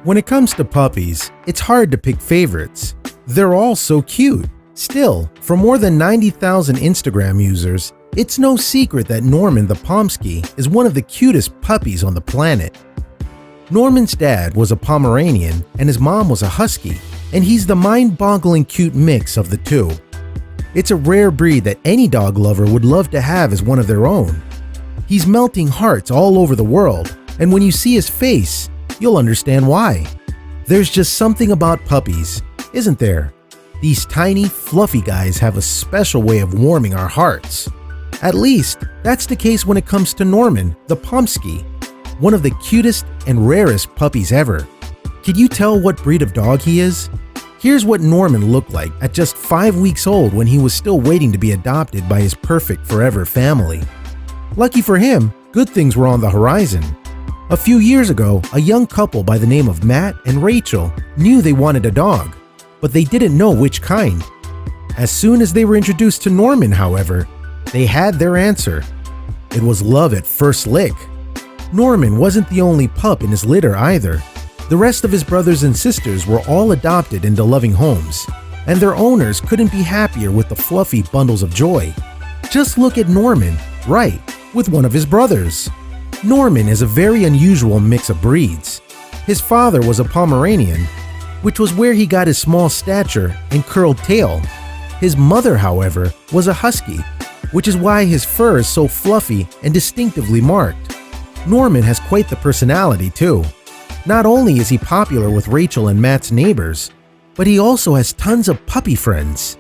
When it comes to puppies, it's hard to pick favorites. They're all so cute. Still, for more than 90,000 Instagram users, it's no secret that Norman the pomsky is one of the cutest puppies on the planet. Norman's dad was a Pomeranian and his mom was a Husky, and he's the mind-boggling cute mix of the two. It's a rare breed that any dog lover would love to have as one of their own. He's melting hearts all over the world, and when you see his face, you'll understand why. There's just something about puppies, isn't there? These tiny, fluffy guys have a special way of warming our hearts. At least, that's the case when it comes to Norman, the pomsky, one of the cutest and rarest puppies ever. Can you tell what breed of dog he is? Here's what Norman looked like at just 5 weeks old when he was still waiting to be adopted by his perfect forever family. Lucky for him, good things were on the horizon. A few years ago, a young couple by the name of Matt and Rachel knew they wanted a dog, but they didn't know which kind. As soon as they were introduced to Norman, however, they had their answer. It was love at first lick. Norman wasn't the only pup in his litter either. The rest of his brothers and sisters were all adopted into loving homes, and their owners couldn't be happier with the fluffy bundles of joy. Just look at Norman, right, with one of his brothers. Norman is a very unusual mix of breeds. His father was a Pomeranian, which was where he got his small stature and curled tail. His mother, however, was a Husky, which is why his fur is so fluffy and distinctively marked. Norman has quite the personality too. Not only is he popular with Rachel and Matt's neighbors, but he also has tons of puppy friends.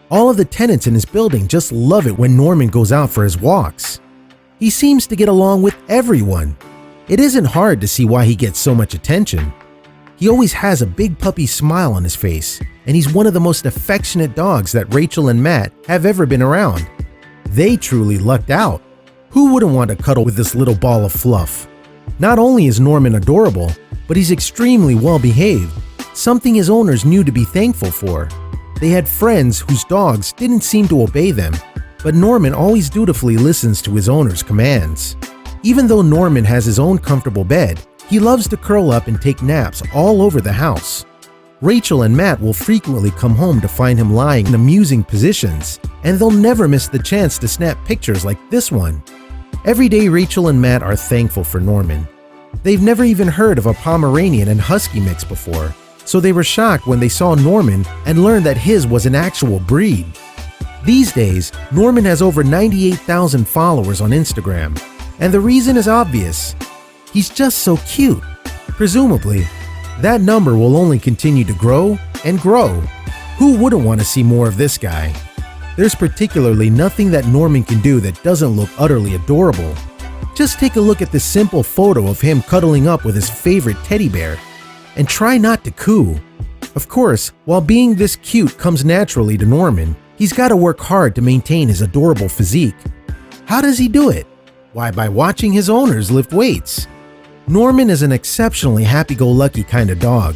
All of the tenants in his building just love it when Norman goes out for his walks. He seems to get along with everyone. It isn't hard to see why he gets so much attention. He always has a big puppy smile on his face, and he's one of the most affectionate dogs that Rachel and Matt have ever been around. They truly lucked out. Who wouldn't want to cuddle with this little ball of fluff? Not only is Norman adorable, but he's extremely well behaved, something his owners knew to be thankful for. They had friends whose dogs didn't seem to obey them, but Norman always dutifully listens to his owner's commands. Even though Norman has his own comfortable bed, he loves to curl up and take naps all over the house. Rachel and Matt will frequently come home to find him lying in amusing positions, and they'll never miss the chance to snap pictures like this one. Every day Rachel and Matt are thankful for Norman. They've never even heard of a Pomeranian and Husky mix before, so they were shocked when they saw Norman and learned that his was an actual breed. These days, Norman has over 98,000 followers on Instagram, and the reason is obvious. He's just so cute. Presumably, that number will only continue to grow and grow. Who wouldn't want to see more of this guy? There's particularly nothing that Norman can do that doesn't look utterly adorable. Just take a look at this simple photo of him cuddling up with his favorite teddy bear, and try not to coo. Of course, while being this cute comes naturally to Norman, he's got to work hard to maintain his adorable physique. How does he do it? Why, by watching his owners lift weights. Norman is an exceptionally happy-go-lucky kind of dog.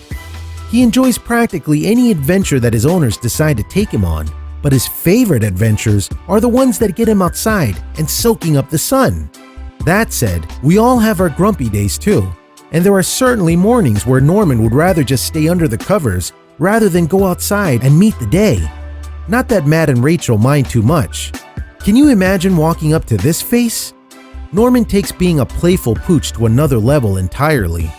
He enjoys practically any adventure that his owners decide to take him on, but his favorite adventures are the ones that get him outside and soaking up the sun. That said, we all have our grumpy days too, and there are certainly mornings where Norman would rather just stay under the covers rather than go outside and meet the day. Not that Matt and Rachel mind too much. Can you imagine walking up to this face? Norman takes being a playful pooch to another level entirely.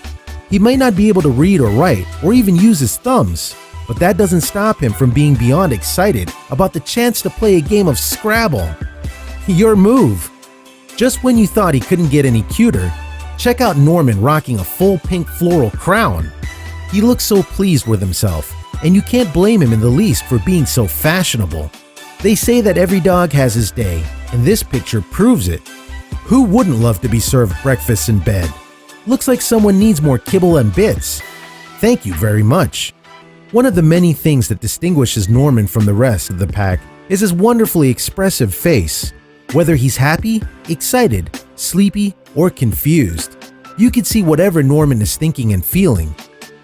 He might not be able to read or write or even use his thumbs, but that doesn't stop him from being beyond excited about the chance to play a game of Scrabble. Your move! Just when you thought he couldn't get any cuter, check out Norman rocking a full pink floral crown. He looks so pleased with himself, and you can't blame him in the least for being so fashionable. They say that every dog has his day, and this picture proves it. Who wouldn't love to be served breakfast in bed? Looks like someone needs more kibble and bits. Thank you very much. One of the many things that distinguishes Norman from the rest of the pack is his wonderfully expressive face. Whether he's happy, excited, sleepy, or confused, you can see whatever Norman is thinking and feeling.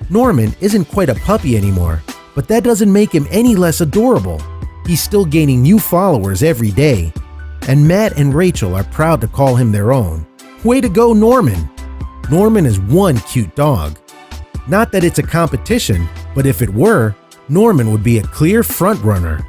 Norman isn't quite a puppy anymore, but that doesn't make him any less adorable. He's still gaining new followers every day, and Matt and Rachel are proud to call him their own. Way to go, Norman! Norman is one cute dog. Not that it's a competition, but if it were, Norman would be a clear front runner.